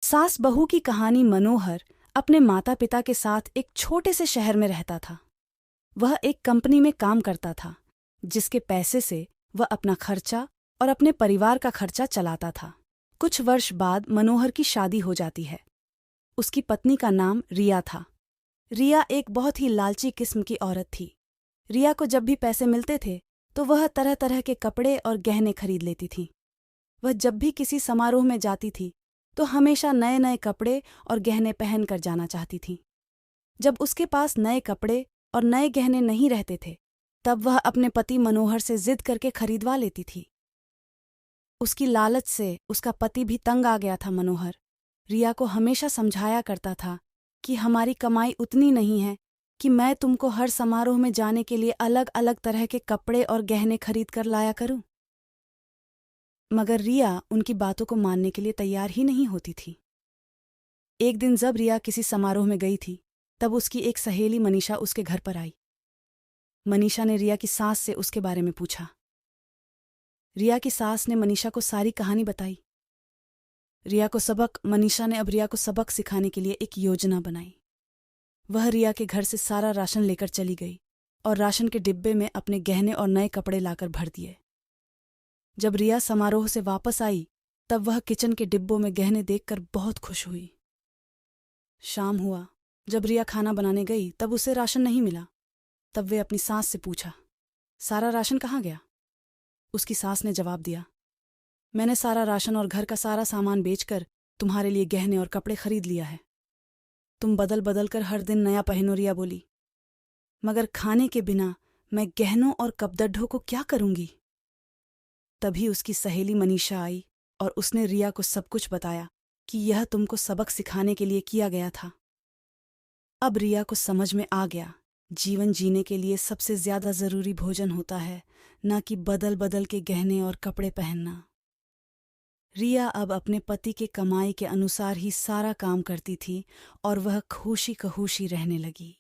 सास बहू की कहानी। मनोहर अपने माता पिता के साथ एक छोटे से शहर में रहता था। वह एक कंपनी में काम करता था, जिसके पैसे से वह अपना खर्चा और अपने परिवार का खर्चा चलाता था। कुछ वर्ष बाद मनोहर की शादी हो जाती है। उसकी पत्नी का नाम रिया था। रिया एक बहुत ही लालची किस्म की औरत थी। रिया को जब भी पैसे मिलते थे तो वह तरह तरह के कपड़े और गहने खरीद लेती थी। वह जब भी किसी समारोह में जाती थी तो हमेशा नए नए कपड़े और गहने पहन कर जाना चाहती थी। जब उसके पास नए कपड़े और नए गहने नहीं रहते थे तब वह अपने पति मनोहर से जिद करके खरीदवा लेती थी। उसकी लालच से उसका पति भी तंग आ गया था। मनोहर रिया को हमेशा समझाया करता था कि हमारी कमाई उतनी नहीं है कि मैं तुमको हर समारोह में जाने के लिए अलग अलग तरह के कपड़े और गहने खरीद कर लाया करूं। मगर रिया उनकी बातों को मानने के लिए तैयार ही नहीं होती थी। एक दिन जब रिया किसी समारोह में गई थी तब उसकी एक सहेली मनीषा उसके घर पर आई। मनीषा ने रिया की सास से उसके बारे में पूछा। रिया की सास ने मनीषा को सारी कहानी बताई। मनीषा ने अब रिया को सबक सिखाने के लिए एक योजना बनाई। वह रिया के घर से सारा राशन लेकर चली गई और राशन के डिब्बे में अपने गहने और नए कपड़े लाकर भर दिए। जब रिया समारोह से वापस आई तब वह किचन के डिब्बों में गहने देखकर बहुत खुश हुई। शाम हुआ। जब रिया खाना बनाने गई तब उसे राशन नहीं मिला। तब वे अपनी सास से पूछा, सारा राशन कहाँ गया? उसकी सास ने जवाब दिया, मैंने सारा राशन और घर का सारा सामान बेचकर तुम्हारे लिए गहने और कपड़े खरीद लिया है। तुम बदल बदल कर हर दिन नया पहनो। रिया बोली, मगर खाने के बिना मैं गहनों और कपड़ों को क्या करूंगी? तभी उसकी सहेली मनीषा आई और उसने रिया को सब कुछ बताया कि यह तुमको सबक सिखाने के लिए किया गया था। अब रिया को समझ में आ गया, जीवन जीने के लिए सबसे ज्यादा जरूरी भोजन होता है, न कि बदल बदल के गहने और कपड़े पहनना। रिया अब अपने पति के कमाई के अनुसार ही सारा काम करती थी और वह खुशी खुशी रहने लगी।